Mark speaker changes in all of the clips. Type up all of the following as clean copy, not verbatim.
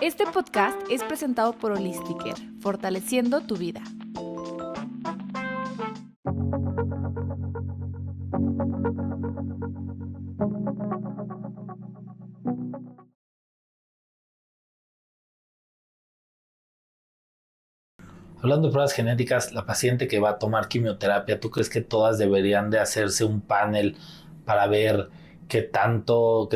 Speaker 1: Este podcast es presentado por Holistiker, fortaleciendo tu vida.
Speaker 2: Hablando de pruebas genéticas, la paciente que va a tomar quimioterapia, ¿tú crees que todas deberían de hacerse un panel para ver qué tanto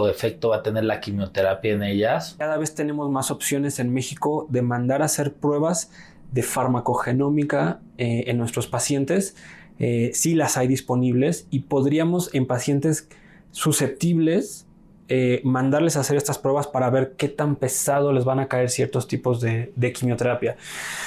Speaker 2: efecto va a tener la quimioterapia en ellas?
Speaker 3: Cada vez tenemos más opciones en México de mandar a hacer pruebas de farmacogenómica en nuestros pacientes. Sí las hay disponibles y podríamos en pacientes susceptibles mandarles a hacer estas pruebas para ver qué tan pesado les van a caer ciertos tipos de quimioterapia.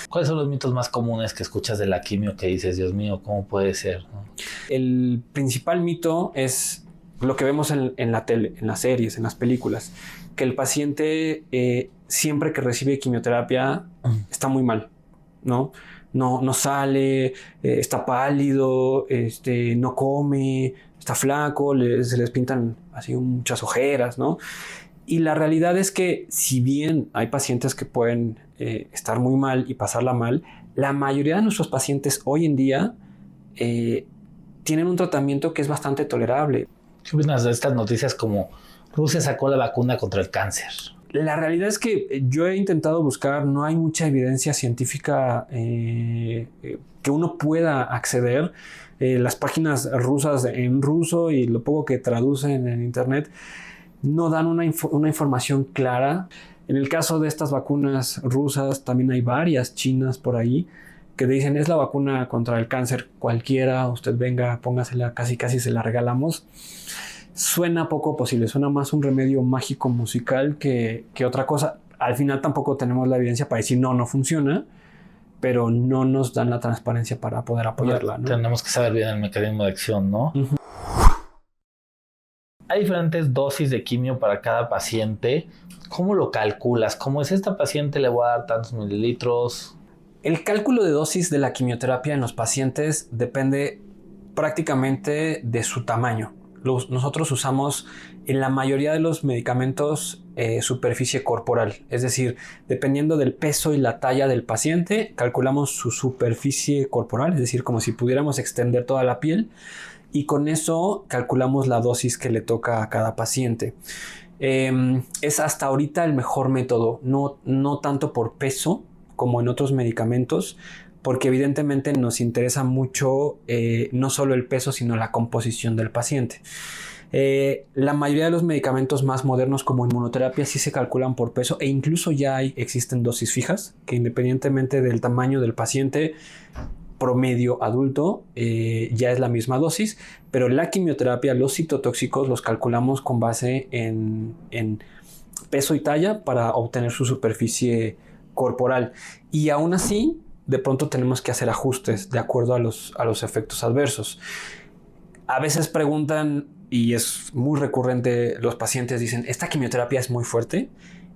Speaker 2: ¿Cuáles son los mitos más comunes que escuchas de la quimio que dices, Dios mío, cómo puede ser, ¿no?
Speaker 3: El principal mito es lo que vemos en la tele, en las series, en las películas, que el paciente siempre que recibe quimioterapia está muy mal, ¿no? No sale, está pálido, no come, está flaco, se les pintan así muchas ojeras, ¿no? Y la realidad es que si bien hay pacientes que pueden estar muy mal y pasarla mal, la mayoría de nuestros pacientes hoy en día tienen un tratamiento que es bastante tolerable.
Speaker 2: ¿Qué opinas de estas noticias como Rusia sacó la vacuna contra el cáncer?
Speaker 3: La realidad es que yo he intentado buscar, no hay mucha evidencia científica que uno pueda acceder. Las páginas rusas en ruso y lo poco que traducen en internet no dan una información clara. En el caso de estas vacunas rusas, también hay varias chinas por ahí que dicen es la vacuna contra el cáncer cualquiera, usted venga, póngasela, casi se la regalamos. Suena poco posible, suena más un remedio mágico musical que otra cosa. Al final tampoco tenemos la evidencia para decir no funciona, pero no nos dan la transparencia para poder apoyarla, ¿no?
Speaker 2: Tenemos que saber bien el mecanismo de acción, ¿no?
Speaker 3: Uh-huh.
Speaker 2: Hay diferentes dosis de quimio para cada paciente. ¿Cómo lo calculas? ¿Cómo es esta paciente le voy a dar tantos mililitros?
Speaker 3: El cálculo de dosis de la quimioterapia en los pacientes depende prácticamente de su tamaño. Nosotros usamos en la mayoría de los medicamentos superficie corporal, es decir, dependiendo del peso y la talla del paciente, calculamos su superficie corporal, es decir, como si pudiéramos extender toda la piel y con eso calculamos la dosis que le toca a cada paciente. Es hasta ahorita el mejor método, no tanto por peso como en otros medicamentos, porque evidentemente nos interesa mucho no solo el peso, sino la composición del paciente. La mayoría de los medicamentos más modernos como inmunoterapia sí se calculan por peso e incluso ya existen dosis fijas que independientemente del tamaño del paciente promedio adulto ya es la misma dosis, pero la quimioterapia, los citotóxicos los calculamos con base en peso y talla para obtener su superficie corporal y aún así de pronto tenemos que hacer ajustes de acuerdo a los efectos adversos. A veces preguntan, y es muy recurrente, los pacientes dicen, ¿esta quimioterapia es muy fuerte?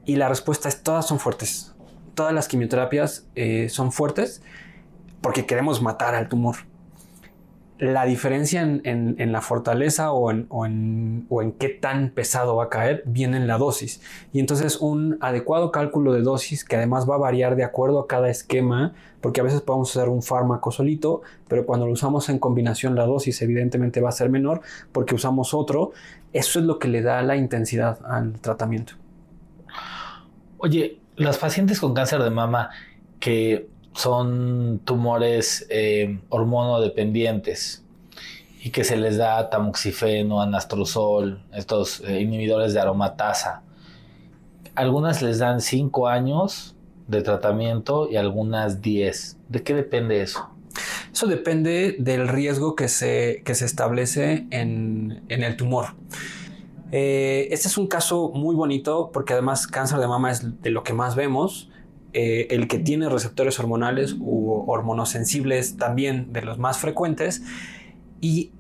Speaker 3: Y la respuesta es, todas son fuertes. Todas las quimioterapias son fuertes porque queremos matar al tumor. La diferencia en la fortaleza o en qué tan pesado va a caer viene en la dosis. Y entonces un adecuado cálculo de dosis que además va a variar de acuerdo a cada esquema, porque a veces podemos usar un fármaco solito, pero cuando lo usamos en combinación la dosis evidentemente va a ser menor porque usamos otro. Eso es lo que le da la intensidad al tratamiento.
Speaker 2: Oye, las pacientes con cáncer de mama que son tumores hormonodependientes y que se les da tamoxifeno, anastrozol, estos inhibidores de aromatasa. Algunas les dan 5 años de tratamiento y algunas 10. ¿De qué depende eso?
Speaker 3: Eso depende del riesgo que se establece en el tumor. Este es un caso muy bonito porque además cáncer de mama es de lo que más vemos. El que tiene receptores hormonales u hormonosensibles también de los más frecuentes y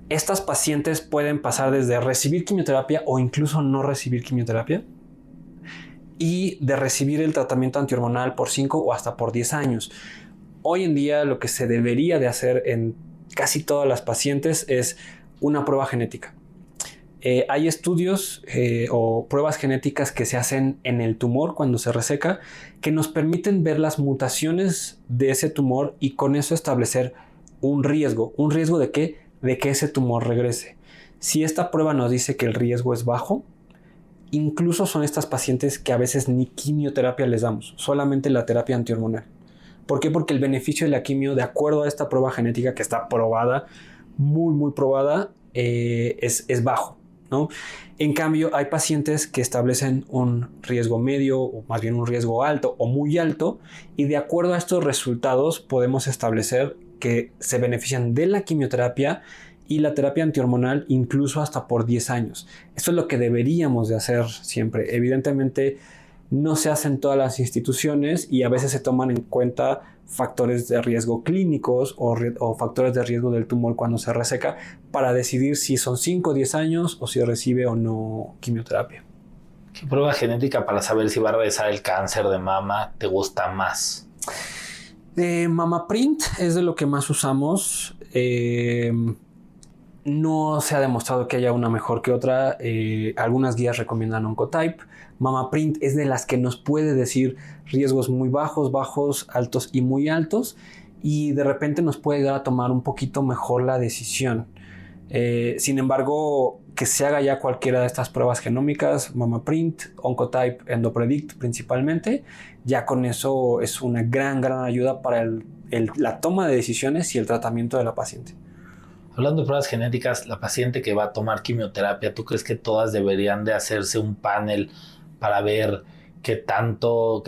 Speaker 3: estas pacientes pueden pasar desde recibir quimioterapia o incluso no recibir quimioterapia y de recibir el tratamiento antihormonal por 5 o hasta por 10 años. Hoy en día lo que se debería de hacer en casi todas las pacientes es una prueba genética. Hay estudios o pruebas genéticas que se hacen en el tumor cuando se reseca que nos permiten ver las mutaciones de ese tumor y con eso establecer un riesgo. ¿Un riesgo de qué? De que ese tumor regrese. Si esta prueba nos dice que el riesgo es bajo, incluso son estas pacientes que a veces ni quimioterapia les damos, solamente la terapia antihormonal. ¿Por qué? Porque el beneficio de la quimio, de acuerdo a esta prueba genética que está probada, muy probada, es bajo, ¿no? En cambio, hay pacientes que establecen un riesgo medio, o más bien un riesgo alto o muy alto, y de acuerdo a estos resultados podemos establecer que se benefician de la quimioterapia y la terapia antihormonal incluso hasta por 10 años. Esto es lo que deberíamos de hacer siempre. Evidentemente no se hace en todas las instituciones y a veces se toman en cuenta factores de riesgo clínicos o factores de riesgo del tumor cuando se reseca para decidir si son 5 o 10 años o si recibe o no quimioterapia.
Speaker 2: ¿Qué prueba genética para saber si va a regresar el cáncer de mama te gusta más?
Speaker 3: MamaPrint es de lo que más usamos. No se ha demostrado que haya una mejor que otra. Algunas guías recomiendan Oncotype. MamaPrint es de las que nos puede decir riesgos muy bajos, bajos, altos y muy altos. Y de repente nos puede ayudar a tomar un poquito mejor la decisión. Sin embargo, que se haga ya cualquiera de estas pruebas genómicas, MamaPrint, Oncotype, EndoPredict principalmente, ya con eso es una gran ayuda para la toma de decisiones y el tratamiento de la paciente.
Speaker 2: Hablando de pruebas genéticas, la paciente que va a tomar quimioterapia, ¿tú crees que todas deberían de hacerse un panel para ver qué tanto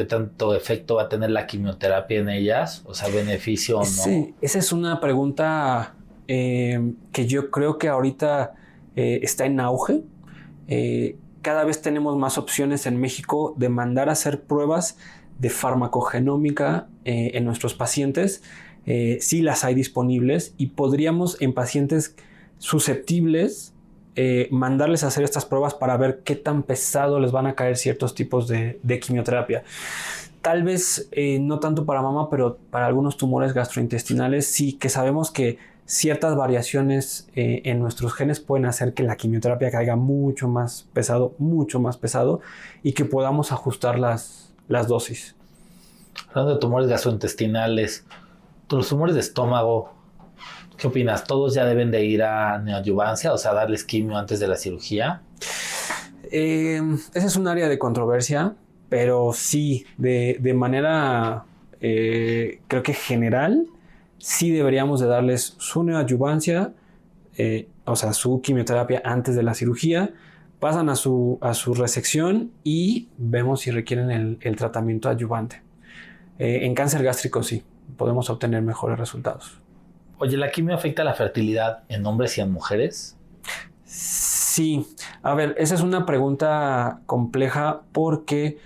Speaker 2: efecto va a tener la quimioterapia en ellas? O sea, beneficio o no.
Speaker 3: Sí, esa es una pregunta que yo creo que ahorita está en auge. Cada vez tenemos más opciones en México de mandar a hacer pruebas de farmacogenómica en nuestros pacientes. Sí las hay disponibles y podríamos en pacientes susceptibles mandarles a hacer estas pruebas para ver qué tan pesado les van a caer ciertos tipos de quimioterapia. Tal vez no tanto para mama, pero para algunos tumores gastrointestinales sí que sabemos que ciertas variaciones en nuestros genes pueden hacer que la quimioterapia caiga mucho más pesado y que podamos ajustar las dosis.
Speaker 2: Hablando de tumores gastrointestinales, los tumores de estómago, ¿qué opinas? ¿Todos ya deben de ir a neoadyuvancia, o sea, darles quimio antes de la cirugía?
Speaker 3: Ese es un área de controversia, pero sí, de manera creo que general, sí deberíamos de darles su neoadyuvancia, o sea, su quimioterapia antes de la cirugía, pasan a su resección y vemos si requieren el tratamiento adyuvante. En cáncer gástrico sí, podemos obtener mejores resultados.
Speaker 2: Oye, ¿la quimio afecta la fertilidad en hombres y en mujeres?
Speaker 3: Sí, a ver, esa es una pregunta compleja porque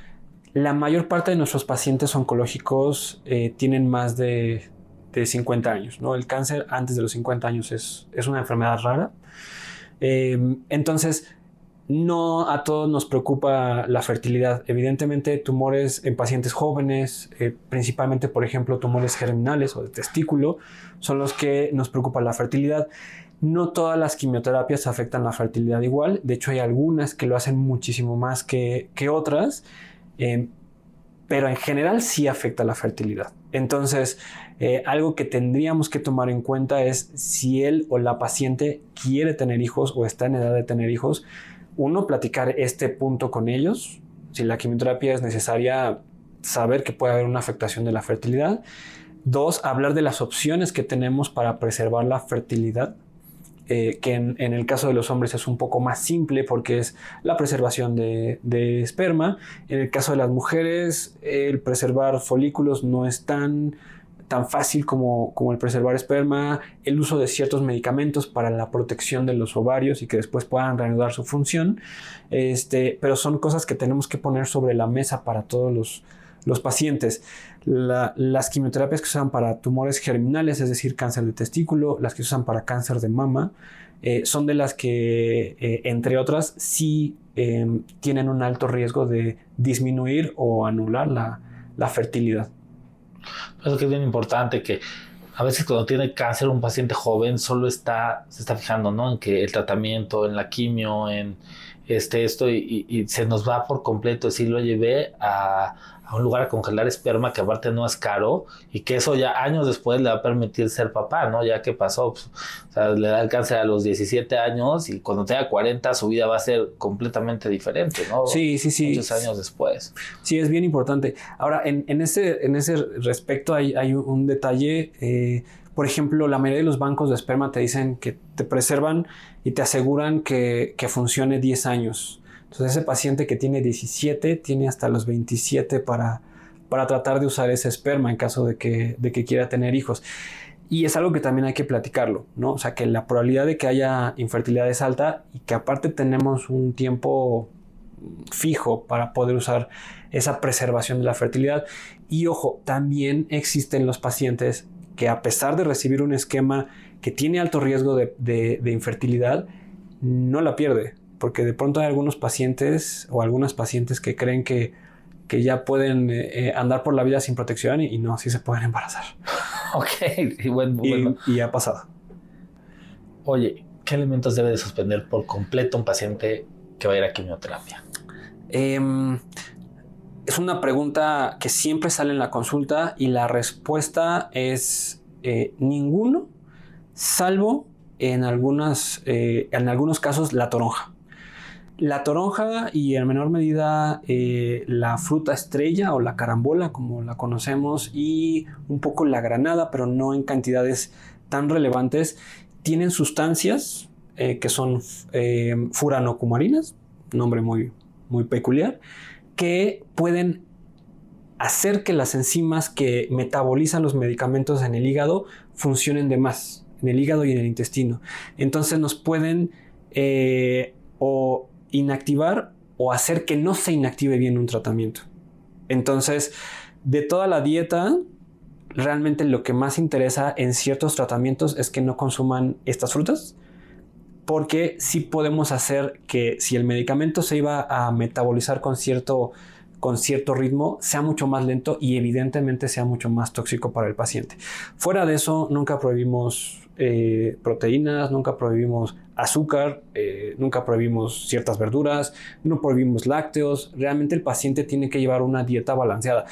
Speaker 3: la mayor parte de nuestros pacientes oncológicos tienen más de 50 años, ¿no? El cáncer antes de los 50 años es una enfermedad rara. Entonces, no a todos nos preocupa la fertilidad. Evidentemente, tumores en pacientes jóvenes, principalmente, por ejemplo, tumores germinales o de testículo, son los que nos preocupa la fertilidad. No todas las quimioterapias afectan la fertilidad igual. De hecho, hay algunas que lo hacen muchísimo más que otras, pero en general sí afecta la fertilidad. Entonces, algo que tendríamos que tomar en cuenta es si él o la paciente quiere tener hijos o está en edad de tener hijos. Uno, platicar este punto con ellos. Si la quimioterapia es necesaria, saber que puede haber una afectación de la fertilidad. Dos, hablar de las opciones que tenemos para preservar la fertilidad, que en el caso de los hombres es un poco más simple porque es la preservación de esperma. En el caso de las mujeres, el preservar folículos no es tan fácil como el preservar esperma, el uso de ciertos medicamentos para la protección de los ovarios y que después puedan reanudar su función, pero son cosas que tenemos que poner sobre la mesa para todos los pacientes. Las quimioterapias que se usan para tumores germinales, es decir, cáncer de testículo, las que se usan para cáncer de mama, son de las que, entre otras, sí tienen un alto riesgo de disminuir o anular la fertilidad.
Speaker 2: Eso que es bien importante, que A veces cuando tiene cáncer un paciente joven solo se está fijando, ¿no? En que el tratamiento, en la quimio, en esto, y se nos va por completo. Sí, lo llevé a un lugar a congelar esperma, que aparte no es caro, y que eso ya años después le va a permitir ser papá, ¿no? Ya que pasó, pues, o sea, le da el cáncer a los 17 años y cuando tenga 40 su vida va a ser completamente diferente, ¿no?
Speaker 3: Sí.
Speaker 2: Muchos años después.
Speaker 3: Sí, es bien importante. Ahora, en ese respecto hay un detalle. Por ejemplo, la mayoría de los bancos de esperma te dicen que te preservan y te aseguran que funcione 10 años. Entonces, ese paciente que tiene 17 tiene hasta los 27 para tratar de usar ese esperma en caso de que quiera tener hijos. Y es algo que también hay que platicarlo, ¿no? O sea, que la probabilidad de que haya infertilidad es alta y que aparte tenemos un tiempo fijo para poder usar esa preservación de la fertilidad. Y ojo, también existen los pacientes que a pesar de recibir un esquema que tiene alto riesgo de infertilidad, no la pierde. Porque de pronto hay algunos pacientes o algunas pacientes que creen que ya pueden andar por la vida sin protección y no, sí se pueden embarazar.
Speaker 2: Ok, bueno.
Speaker 3: Y ha pasado.
Speaker 2: Oye, ¿qué alimentos debe de suspender por completo un paciente que va a ir a quimioterapia?
Speaker 3: Es una pregunta que siempre sale en la consulta y la respuesta es ninguno, salvo en algunos casos la toronja. La toronja y en menor medida la fruta estrella o la carambola como la conocemos y un poco la granada, pero no en cantidades tan relevantes, tienen sustancias que son furanocumarinas, nombre muy, muy peculiar, que pueden hacer que las enzimas que metabolizan los medicamentos en el hígado funcionen de más, en el hígado y en el intestino. Entonces nos pueden o inactivar o hacer que no se inactive bien un tratamiento. Entonces, de toda la dieta, realmente lo que más interesa en ciertos tratamientos es que no consuman estas frutas, porque sí podemos hacer que si el medicamento se iba a metabolizar con cierto ritmo, sea mucho más lento y evidentemente sea mucho más tóxico para el paciente. Fuera de eso, nunca prohibimos proteínas, nunca prohibimos azúcar, nunca prohibimos ciertas verduras, no prohibimos lácteos. Realmente el paciente tiene que llevar una dieta balanceada.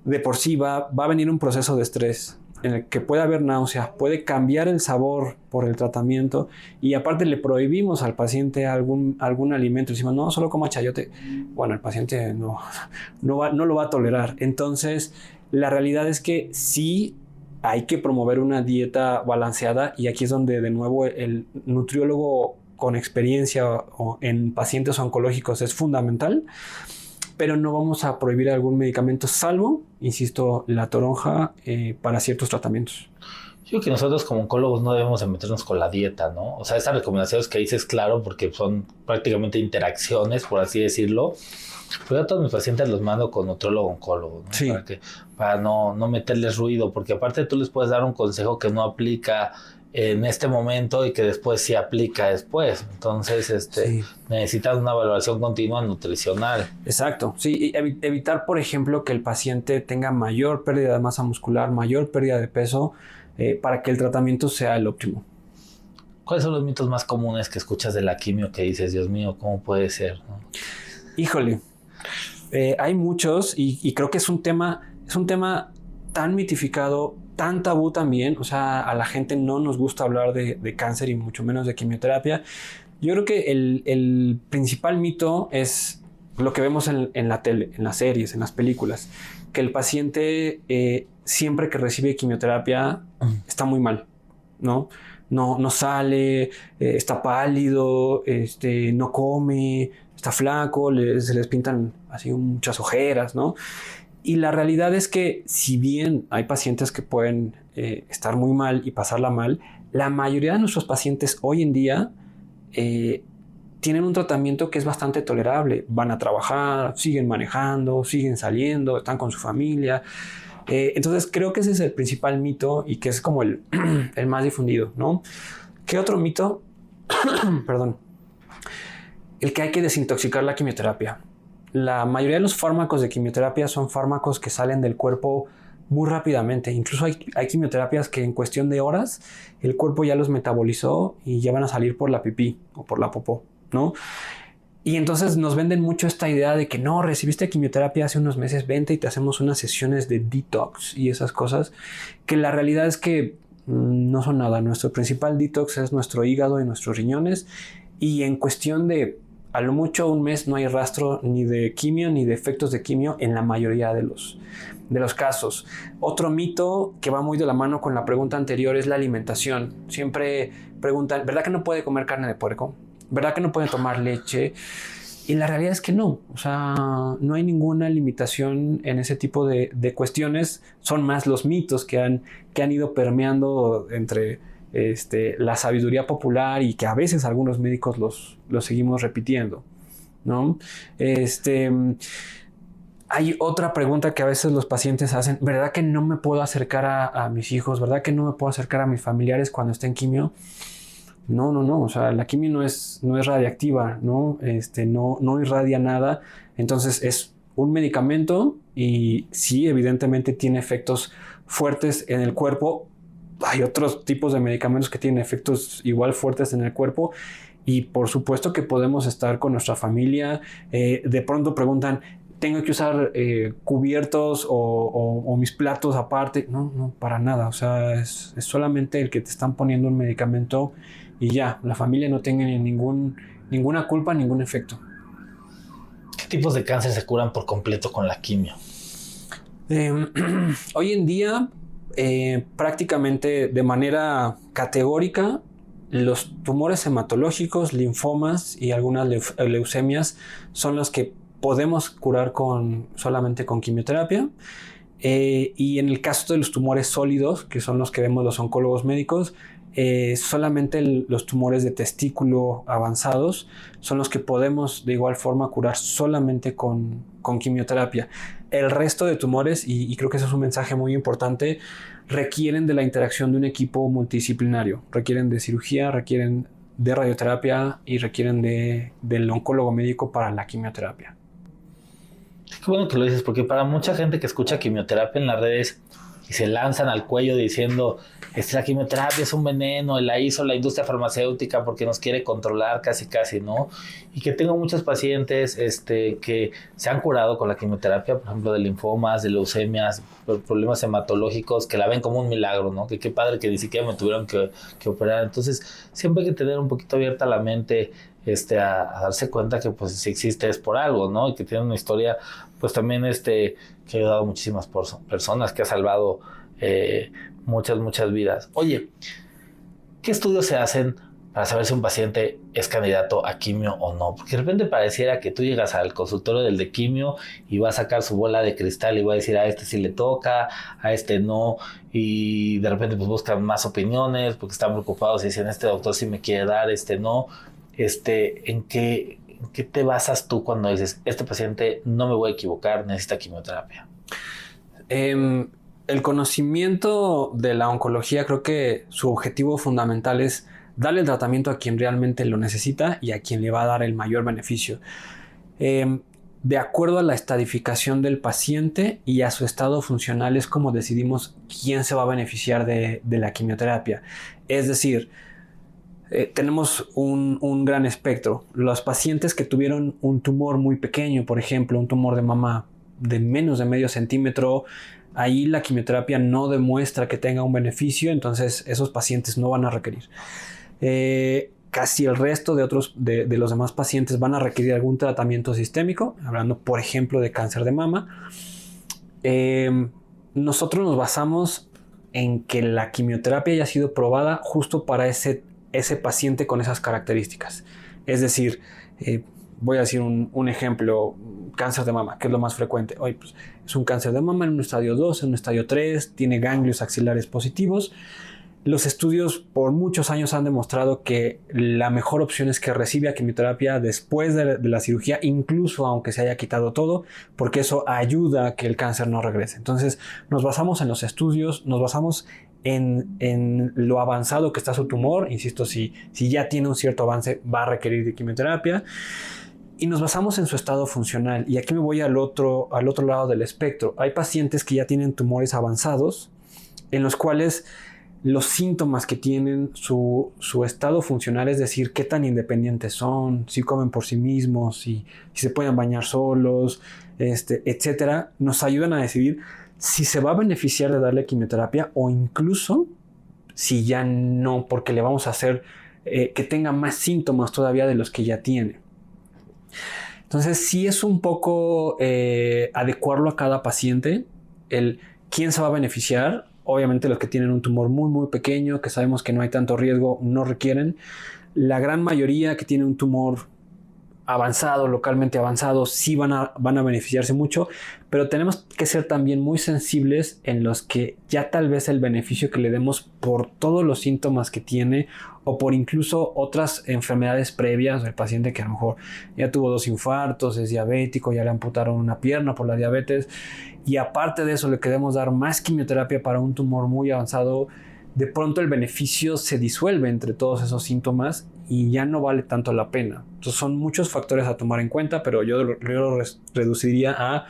Speaker 3: De por sí va a venir un proceso de estrés en el que puede haber náusea, puede cambiar el sabor por el tratamiento y aparte le prohibimos al paciente algún alimento. Decimos, no, solo coma chayote. Bueno, el paciente no lo va a tolerar. Entonces, la realidad es que sí hay que promover una dieta balanceada y aquí es donde de nuevo el nutriólogo con experiencia en pacientes oncológicos es fundamental, pero no vamos a prohibir algún medicamento salvo, insisto, la toronja para ciertos tratamientos.
Speaker 2: Yo creo que nosotros como oncólogos no debemos de meternos con la dieta, ¿no? O sea, esas recomendaciones que dices, claro, porque son prácticamente interacciones, por así decirlo. Pero a todos mis pacientes los mando con nutriólogo oncólogo, ¿no?
Speaker 3: Sí.
Speaker 2: Para no meterles ruido, porque aparte tú les puedes dar un consejo que no aplica en este momento y que después sí aplica después. Entonces,
Speaker 3: Sí.
Speaker 2: necesitas una evaluación continua nutricional.
Speaker 3: Exacto. Sí, evitar, por ejemplo, que el paciente tenga mayor pérdida de masa muscular, mayor pérdida de peso, para que el tratamiento sea el óptimo.
Speaker 2: ¿Cuáles son los mitos más comunes que escuchas de la quimio que dices, Dios mío, cómo puede ser, ¿no?
Speaker 3: Híjole, hay muchos y creo que es un tema tan mitificado, tan tabú también. O sea, a la gente no nos gusta hablar de cáncer y mucho menos de quimioterapia. Yo creo que el principal mito es lo que vemos en la tele, en las series, en las películas, que el paciente siempre que recibe quimioterapia está muy mal, ¿no? No sale, está pálido, no come, está flaco, se les pintan así muchas ojeras, ¿no? Y la realidad es que si bien hay pacientes que pueden estar muy mal y pasarla mal, la mayoría de nuestros pacientes hoy en día tienen un tratamiento que es bastante tolerable. Van a trabajar, siguen manejando, siguen saliendo, están con su familia. Entonces creo que ese es el principal mito y que es como el más difundido, ¿no? ¿Qué otro mito? Perdón. El que hay que desintoxicar la quimioterapia. La mayoría de los fármacos de quimioterapia son fármacos que salen del cuerpo muy rápidamente. Incluso hay quimioterapias que en cuestión de horas el cuerpo ya los metabolizó y ya van a salir por la pipí o por la popó, ¿no? Y entonces nos venden mucho esta idea de que no, recibiste quimioterapia hace unos meses, vente y te hacemos unas sesiones de detox y esas cosas, que la realidad es que no son nada. Nuestro principal detox es nuestro hígado y nuestros riñones, y en cuestión de a lo mucho un mes no hay rastro ni de quimio ni de efectos de quimio en la mayoría de los casos. Otro mito que va muy de la mano con la pregunta anterior es la alimentación. Siempre preguntan, ¿verdad que no puede comer carne de puerco? ¿Verdad que no puede tomar leche? Y la realidad es que no. O sea, no hay ninguna limitación en ese tipo de cuestiones. Son más los mitos que han ido permeando entre la sabiduría popular, y que a veces algunos médicos los seguimos repitiendo, ¿no? Hay otra pregunta que a veces los pacientes hacen: ¿verdad que no me puedo acercar a mis hijos? ¿Verdad que no me puedo acercar a mis familiares cuando estén quimio? No. O sea, la quimio no es radiactiva, ¿no? No irradia nada. Entonces es un medicamento, y sí, evidentemente tiene efectos fuertes en el cuerpo. Hay otros tipos de medicamentos que tienen efectos igual fuertes en el cuerpo, y por supuesto que podemos estar con nuestra familia. De pronto preguntan, ¿tengo que usar cubiertos o mis platos aparte? No, para nada. O sea, es solamente el que te están poniendo un medicamento y ya. La familia no tiene ninguna culpa, ningún efecto.
Speaker 2: ¿Qué tipos de cáncer se curan por completo con la quimio?
Speaker 3: Hoy en día, prácticamente de manera categórica, los tumores hematológicos, linfomas y algunas leucemias son los que podemos curar solamente con quimioterapia. Y en el caso de los tumores sólidos, que son los que vemos los oncólogos médicos, solamente los tumores de testículo avanzados son los que podemos de igual forma curar solamente con quimioterapia. El resto de tumores, y creo que eso es un mensaje muy importante, requieren de la interacción de un equipo multidisciplinario. Requieren de cirugía, requieren de radioterapia y requieren del oncólogo médico para la quimioterapia.
Speaker 2: Qué bueno que lo dices, porque para mucha gente que escucha quimioterapia en las redes y se lanzan al cuello diciendo, la quimioterapia es un veneno, la hizo la industria farmacéutica porque nos quiere controlar casi, ¿no? Y que tengo muchos pacientes que se han curado con la quimioterapia, por ejemplo, de linfomas, de leucemias, problemas hematológicos, que la ven como un milagro, ¿no? Que qué padre que ni siquiera me tuvieron que operar. Entonces, siempre hay que tener un poquito abierta la mente a darse cuenta que pues si existe es por algo, ¿no? Y que tiene una historia pues también que ha ayudado a muchísimas personas, que ha salvado muchas vidas. Oye, ¿qué estudios se hacen para saber si un paciente es candidato a quimio o no? Porque de repente pareciera que tú llegas al consultorio del de quimio y va a sacar su bola de cristal y va a decir, a este sí le toca, a este no, y de repente pues buscan más opiniones porque están preocupados y dicen, este doctor sí me quiere dar, no. ¿En qué te basas tú cuando dices, este paciente no me voy a equivocar, necesita quimioterapia?
Speaker 3: El conocimiento de la oncología, creo que su objetivo fundamental es darle el tratamiento a quien realmente lo necesita y a quien le va a dar el mayor beneficio. De acuerdo a la estadificación del paciente y a su estado funcional es como decidimos quién se va a beneficiar de la quimioterapia. Es decir, tenemos un gran espectro. Los pacientes que tuvieron un tumor muy pequeño, por ejemplo, un tumor de mama de menos de medio centímetro, ahí la quimioterapia no demuestra que tenga un beneficio, entonces esos pacientes no van a requerir. Casi el resto de los demás pacientes van a requerir algún tratamiento sistémico, hablando por ejemplo de cáncer de mama. Nosotros nos basamos en que la quimioterapia haya sido probada justo para ese paciente con esas características. Es decir, voy a decir un ejemplo, cáncer de mama, que es lo más frecuente. Hoy pues, es un cáncer de mama en un estadio 2, en un estadio 3, tiene ganglios axilares positivos. Los estudios por muchos años han demostrado que la mejor opción es que reciba quimioterapia después de la cirugía, incluso aunque se haya quitado todo, porque eso ayuda a que el cáncer no regrese. Entonces nos basamos en los estudios, nos basamos en lo avanzado que está su tumor. Insisto, si ya tiene un cierto avance va a requerir de quimioterapia. y nos basamos en su estado funcional. Y aquí me voy al otro lado del espectro. Hay pacientes que ya tienen tumores avanzados, en los cuales los síntomas que tienen, su estado funcional, es decir, qué tan independientes son, si comen por sí mismos, si se pueden bañar solos, etcétera, nos ayudan a decidir si se va a beneficiar de darle quimioterapia o incluso si ya no, porque le vamos a hacer que tenga más síntomas todavía de los que ya tiene. Entonces sí es un poco adecuarlo a cada paciente, el quién se va a beneficiar. Obviamente los que tienen un tumor muy muy pequeño, que sabemos que no hay tanto riesgo, no requieren. La gran mayoría que tiene un tumor avanzado, localmente avanzado, sí van a beneficiarse mucho, pero tenemos que ser también muy sensibles en los que ya tal vez el beneficio que le demos por todos los síntomas que tiene o por incluso otras enfermedades previas del paciente que a lo mejor ya tuvo 2 infartos, es diabético, ya le amputaron una pierna por la diabetes y aparte de eso le queremos dar más quimioterapia para un tumor muy avanzado, de pronto el beneficio se disuelve entre todos esos síntomas y ya no vale tanto la pena. Entonces son muchos factores a tomar en cuenta, pero yo lo reduciría a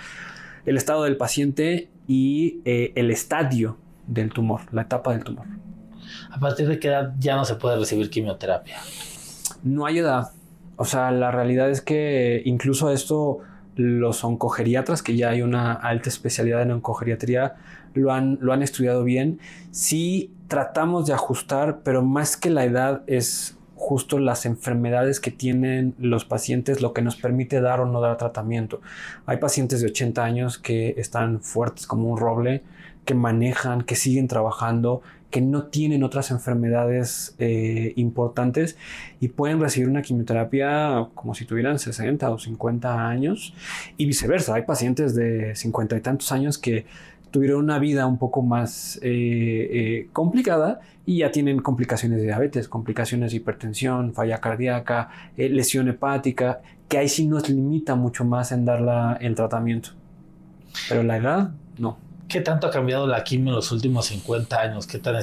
Speaker 3: el estado del paciente y el estadio del tumor, la etapa del tumor.
Speaker 2: ¿A partir de qué edad ya no se puede recibir quimioterapia?
Speaker 3: No hay edad. O sea, la realidad es que incluso esto los oncogeriatras, que ya hay una alta especialidad en oncogeriatría, lo han estudiado bien. Sí tratamos de ajustar, pero más que la edad es justo las enfermedades que tienen los pacientes lo que nos permite dar o no dar tratamiento. Hay pacientes de 80 años que están fuertes como un roble, que manejan, que siguen trabajando, que no tienen otras enfermedades importantes y pueden recibir una quimioterapia como si tuvieran 60 o 50 años y viceversa. Hay pacientes de 50 y tantos años que tuvieron una vida un poco más complicada y ya tienen complicaciones de diabetes, complicaciones de hipertensión, falla cardíaca, lesión hepática, que ahí sí nos limita mucho más en dar el tratamiento. Pero la edad, no.
Speaker 2: ¿Qué tanto ha cambiado la quimio en los últimos 50 años? ¿Qué tan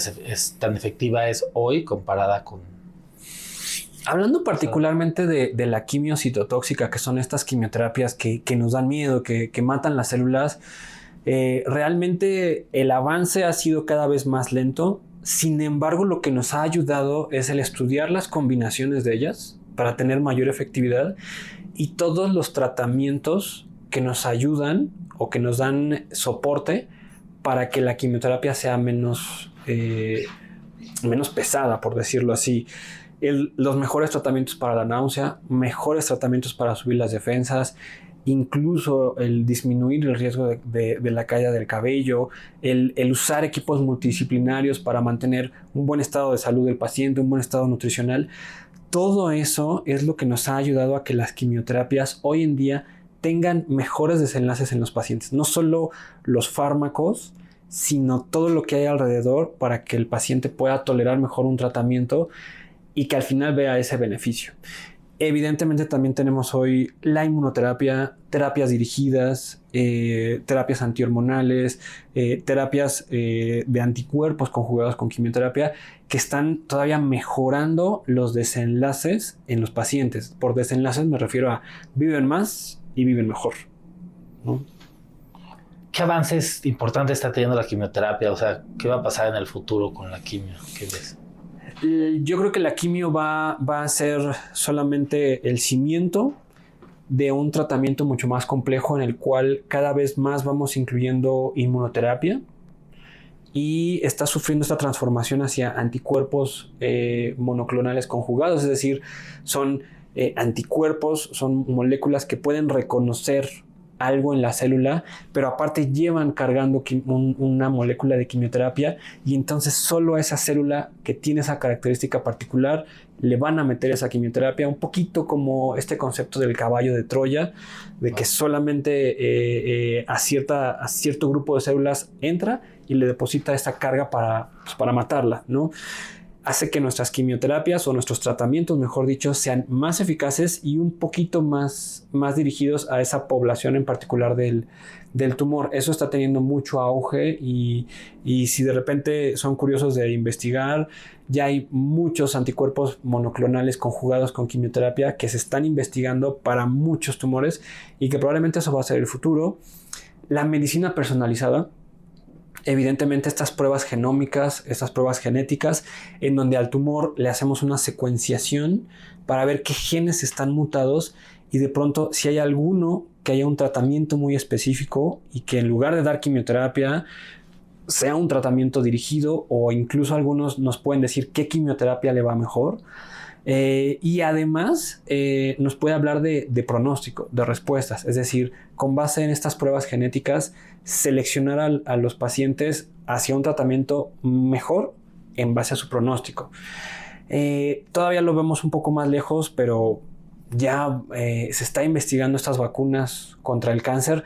Speaker 2: efectiva es hoy comparada con...?
Speaker 3: Hablando particularmente de la quimio citotóxica, que son estas quimioterapias que nos dan miedo, que matan las células, realmente el avance ha sido cada vez más lento. Sin embargo, lo que nos ha ayudado es el estudiar las combinaciones de ellas para tener mayor efectividad y todos los tratamientos que nos ayudan o que nos dan soporte para que la quimioterapia sea menos pesada, por decirlo así. Los mejores tratamientos para la náusea, mejores tratamientos para subir las defensas, incluso el disminuir el riesgo de la caída del cabello, el usar equipos multidisciplinarios para mantener un buen estado de salud del paciente, un buen estado nutricional. Todo eso es lo que nos ha ayudado a que las quimioterapias hoy en día tengan mejores desenlaces en los pacientes. No solo los fármacos, sino todo lo que hay alrededor para que el paciente pueda tolerar mejor un tratamiento y que al final vea ese beneficio. Evidentemente también tenemos hoy la inmunoterapia, terapias dirigidas, terapias antihormonales, terapias de anticuerpos conjugados con quimioterapia que están todavía mejorando los desenlaces en los pacientes. Por desenlaces me refiero a viven más y viven mejor, ¿no?
Speaker 2: ¿Qué avances importantes está teniendo la quimioterapia? O sea, ¿qué va a pasar en el futuro con la quimio? ¿Qué ves?
Speaker 3: Yo creo que la quimio va a ser solamente el cimiento de un tratamiento mucho más complejo en el cual cada vez más vamos incluyendo inmunoterapia y está sufriendo esta transformación hacia anticuerpos monoclonales conjugados, es decir, son anticuerpos, son moléculas que pueden reconocer algo en la célula, pero aparte llevan cargando una molécula de quimioterapia y entonces solo a esa célula que tiene esa característica particular le van a meter esa quimioterapia, un poquito como este concepto del caballo de Troya, de que solamente a cierto grupo de células entra y le deposita esta carga para matarla, ¿no? Hace que nuestras quimioterapias o nuestros tratamientos, mejor dicho, sean más eficaces y un poquito más dirigidos a esa población en particular del del tumor. Eso está teniendo mucho auge y si de repente son curiosos de investigar, ya hay muchos anticuerpos monoclonales conjugados con quimioterapia que se están investigando para muchos tumores y que probablemente eso va a ser el futuro. La medicina personalizada, evidentemente estas pruebas genómicas, estas pruebas genéticas, en donde al tumor le hacemos una secuenciación para ver qué genes están mutados y de pronto si hay alguno que haya un tratamiento muy específico y que en lugar de dar quimioterapia sea un tratamiento dirigido, o incluso algunos nos pueden decir qué quimioterapia le va mejor. Y además nos puede hablar de pronóstico, de respuestas, es decir, con base en estas pruebas genéticas, seleccionar a los pacientes hacia un tratamiento mejor en base a su pronóstico. Todavía lo vemos un poco más lejos, pero ya se está investigando estas vacunas contra el cáncer.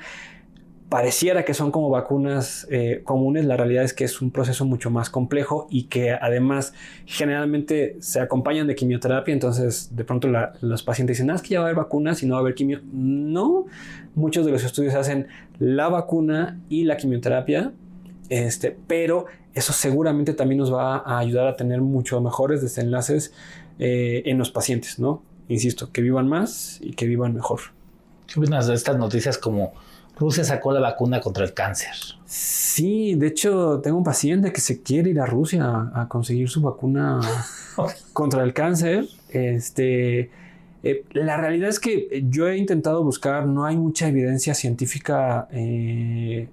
Speaker 3: Pareciera que son como vacunas comunes, la realidad es que es un proceso mucho más complejo y que además generalmente se acompañan de quimioterapia, entonces de pronto los pacientes dicen, es que ya va a haber vacunas y no va a haber quimio. No, muchos de los estudios hacen la vacuna y la quimioterapia, pero eso seguramente también nos va a ayudar a tener mucho mejores desenlaces en los pacientes, ¿no? Insisto, que vivan más y que vivan mejor.
Speaker 2: ¿Qué opinas de estas noticias como Rusia sacó la vacuna contra el cáncer?
Speaker 3: Sí, de hecho tengo un paciente que se quiere ir a Rusia a conseguir su vacuna contra el cáncer. La realidad es que yo he intentado buscar, no hay mucha evidencia científica que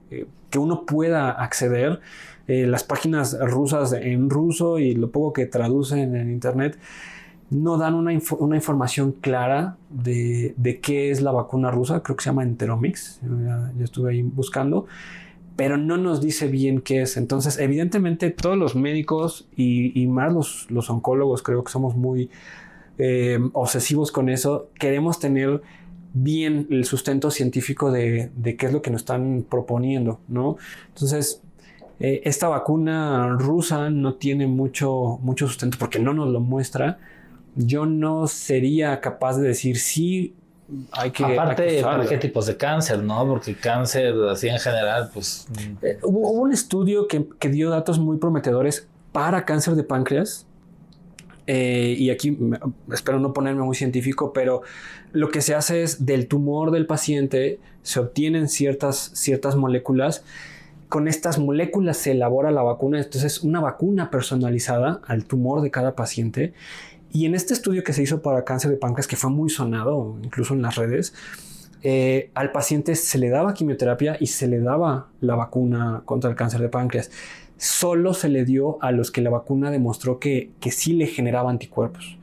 Speaker 3: uno pueda acceder. Las páginas rusas en ruso y lo poco que traducen en internet no dan una información clara de qué es la vacuna rusa. Creo que se llama Enteromix. Ya estuve ahí buscando, pero no nos dice bien qué es. Entonces, evidentemente, todos los médicos y más los oncólogos, creo que somos muy obsesivos con eso. Queremos tener bien el sustento científico de qué es lo que nos están proponiendo, ¿no? Entonces, esta vacuna rusa no tiene mucho sustento porque no nos lo muestra. Yo no sería capaz de decir sí, hay que...
Speaker 2: Aparte, ¿para qué tipos de cáncer, no? Porque cáncer, así en general, pues...
Speaker 3: Hubo un estudio que dio datos muy prometedores para cáncer de páncreas. Y aquí espero no ponerme muy científico, pero lo que se hace es del tumor del paciente se obtienen ciertas moléculas. Con estas moléculas se elabora la vacuna. Entonces, una vacuna personalizada al tumor de cada paciente. Y en este estudio que se hizo para cáncer de páncreas, que fue muy sonado, incluso en las redes, al paciente se le daba quimioterapia y se le daba la vacuna contra el cáncer de páncreas. Solo se le dio a los que la vacuna demostró que sí le generaba anticuerpos.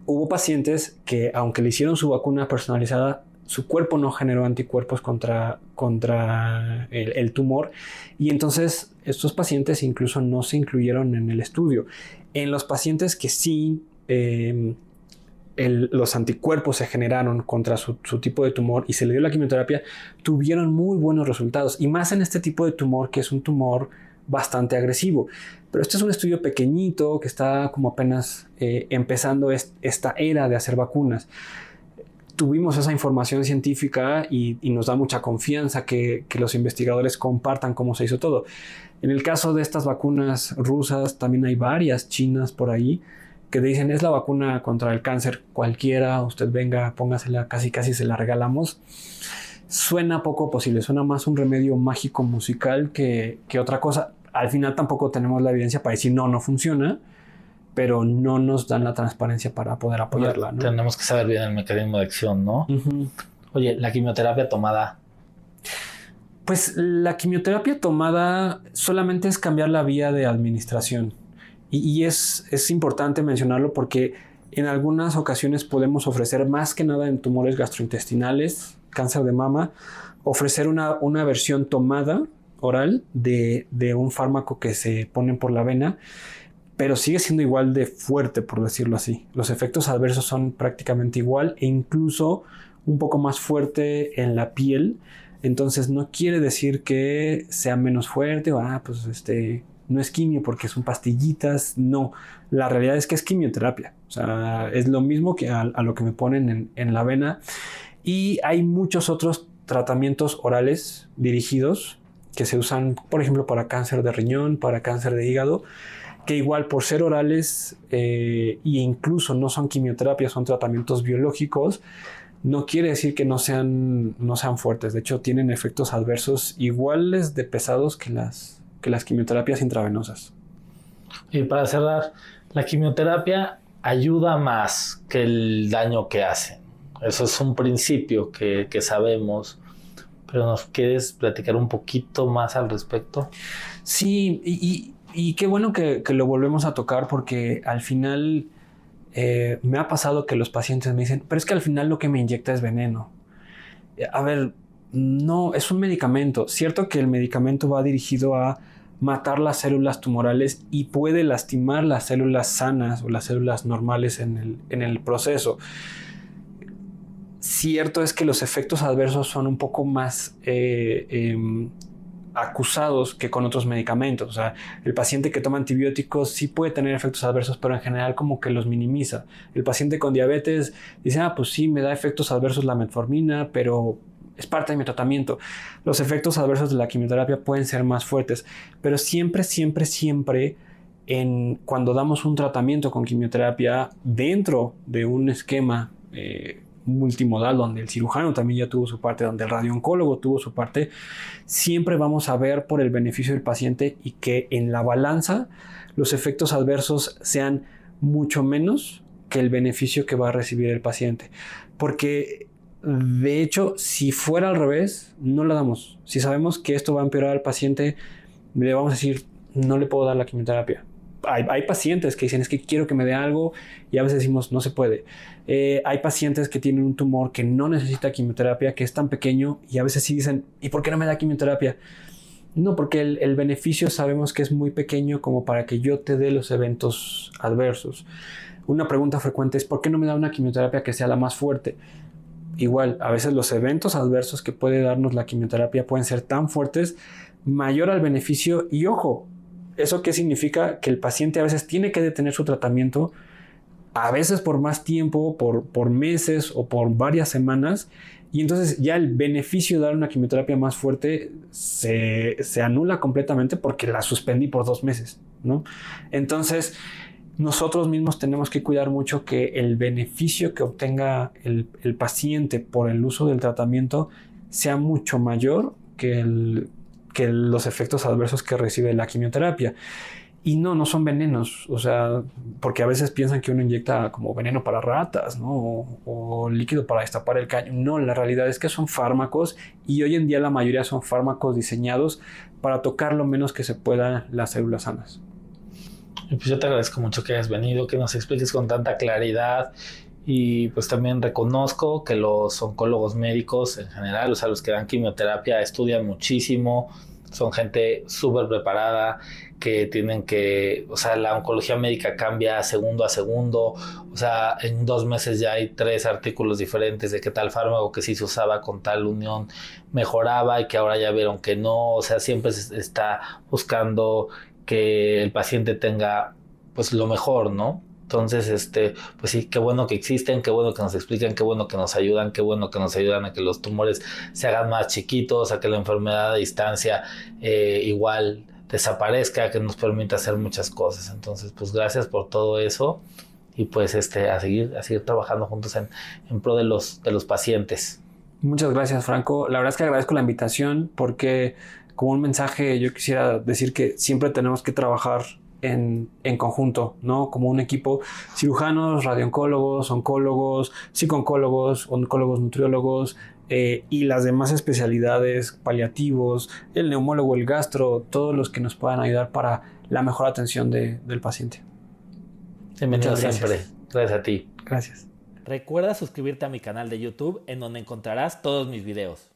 Speaker 3: Hubo pacientes que, aunque le hicieron su vacuna personalizada, su cuerpo no generó anticuerpos contra el tumor, y entonces estos pacientes incluso no se incluyeron en el estudio. En los pacientes que sí los anticuerpos se generaron contra su tipo de tumor y se le dio la quimioterapia, tuvieron muy buenos resultados, y más en este tipo de tumor, que es un tumor bastante agresivo. Pero este es un estudio pequeñito que está como apenas empezando esta era de hacer vacunas. Tuvimos esa información científica y nos da mucha confianza que los investigadores compartan cómo se hizo todo. En el caso de estas vacunas rusas, también hay varias chinas por ahí que dicen, es la vacuna contra el cáncer cualquiera, usted venga, póngasela, casi se la regalamos. Suena poco posible, suena más un remedio mágico musical que otra cosa. Al final tampoco tenemos la evidencia para decir no funciona, pero no nos dan la transparencia para poder apoyarla, ¿no?
Speaker 2: Tenemos que saber bien el mecanismo de acción, ¿no?
Speaker 3: Uh-huh.
Speaker 2: Oye, la quimioterapia tomada.
Speaker 3: Pues la quimioterapia tomada solamente es cambiar la vía de administración. Y es importante mencionarlo porque en algunas ocasiones podemos ofrecer, más que nada en tumores gastrointestinales, cáncer de mama, ofrecer una versión tomada oral de un fármaco que se ponen por la vena, pero sigue siendo igual de fuerte, por decirlo así. Los efectos adversos son prácticamente igual e incluso un poco más fuerte en la piel. Entonces no quiere decir que sea menos fuerte o no es quimio porque son pastillitas. No, la realidad es que es quimioterapia. O sea, es lo mismo que a lo que me ponen en la vena. Y hay muchos otros tratamientos orales dirigidos que se usan, por ejemplo, para cáncer de riñón, para cáncer de hígado, que igual por ser orales e incluso no son quimioterapias, son tratamientos biológicos, no quiere decir que no sean fuertes. De hecho, tienen efectos adversos iguales de pesados que las quimioterapias intravenosas.
Speaker 2: Y para cerrar, la quimioterapia ayuda más que el daño que hace. Eso es un principio que sabemos. ¿Pero nos quieres platicar un poquito más al respecto?
Speaker 3: Sí, y qué bueno que lo volvemos a tocar, porque al final me ha pasado que los pacientes me dicen, pero es que al final lo que me inyecta es veneno. A ver, no, es un medicamento. Cierto que el medicamento va dirigido a matar las células tumorales y puede lastimar las células sanas o las células normales en el proceso. Cierto es que los efectos adversos son un poco más acusados que con otros medicamentos. O sea, el paciente que toma antibióticos sí puede tener efectos adversos, pero en general como que los minimiza. El paciente con diabetes dice, pues sí, me da efectos adversos la metformina, pero es parte de mi tratamiento. Los efectos adversos de la quimioterapia pueden ser más fuertes, pero siempre, cuando damos un tratamiento con quimioterapia dentro de un esquema multimodal, donde el cirujano también ya tuvo su parte, donde el radiooncólogo tuvo su parte, siempre vamos a ver por el beneficio del paciente y que en la balanza los efectos adversos sean mucho menos que el beneficio que va a recibir el paciente. Porque de hecho, si fuera al revés, no la damos. Si sabemos que esto va a empeorar al paciente, le vamos a decir, no le puedo dar la quimioterapia. Hay pacientes que dicen, es que quiero que me dé algo, y a veces decimos, no se puede. Hay pacientes que tienen un tumor que no necesita quimioterapia, que es tan pequeño, y a veces sí dicen, ¿y por qué no me da quimioterapia? No, porque el beneficio sabemos que es muy pequeño como para que yo te dé los eventos adversos. Una pregunta frecuente es, ¿por qué no me da una quimioterapia que sea la más fuerte? Igual, a veces los eventos adversos que puede darnos la quimioterapia pueden ser tan fuertes, mayor al beneficio, y ojo, ¿eso qué significa? Que el paciente a veces tiene que detener su tratamiento, a veces por más tiempo, por meses o por varias semanas, y entonces ya el beneficio de dar una quimioterapia más fuerte se anula completamente porque la suspendí por 2 meses, ¿no? Entonces, nosotros mismos tenemos que cuidar mucho que el beneficio que obtenga el paciente por el uso del tratamiento sea mucho mayor que los efectos adversos que recibe la quimioterapia. Y no son venenos, o sea, porque a veces piensan que uno inyecta como veneno para ratas, ¿no? O líquido para destapar el caño. No, la realidad es que son fármacos, y hoy en día la mayoría son fármacos diseñados para tocar lo menos que se pueda las células sanas.
Speaker 2: Y pues yo te agradezco mucho que hayas venido, que nos expliques con tanta claridad, y pues también reconozco que los oncólogos médicos en general, o sea, los que dan quimioterapia, estudian muchísimo, son gente súper preparada, que tienen que, o sea, la oncología médica cambia segundo a segundo, o sea, en 2 meses ya hay 3 artículos diferentes de que tal fármaco que sí se usaba con tal unión mejoraba y que ahora ya vieron que no, o sea, siempre se está buscando que el paciente tenga pues lo mejor, ¿no? Entonces, pues sí, qué bueno que existen, qué bueno que nos explican, qué bueno que nos ayudan, qué bueno que nos ayudan a que los tumores se hagan más chiquitos, a que la enfermedad a distancia igual desaparezca, que nos permita hacer muchas cosas. Entonces, pues gracias por todo eso, y pues a seguir trabajando juntos en pro de los pacientes.
Speaker 3: Muchas gracias, Franco. La verdad es que agradezco la invitación, porque como un mensaje yo quisiera decir que siempre tenemos que trabajar en conjunto, ¿no? Como un equipo, cirujanos, radiooncólogos, oncólogos, psicooncólogos, oncólogos nutriólogos, y las demás especialidades, paliativos, el neumólogo, el gastro, todos los que nos puedan ayudar para la mejor atención del paciente.
Speaker 2: Bienvenido siempre. Gracias a ti.
Speaker 3: Gracias.
Speaker 2: Recuerda suscribirte a mi canal de YouTube, en donde encontrarás todos mis videos.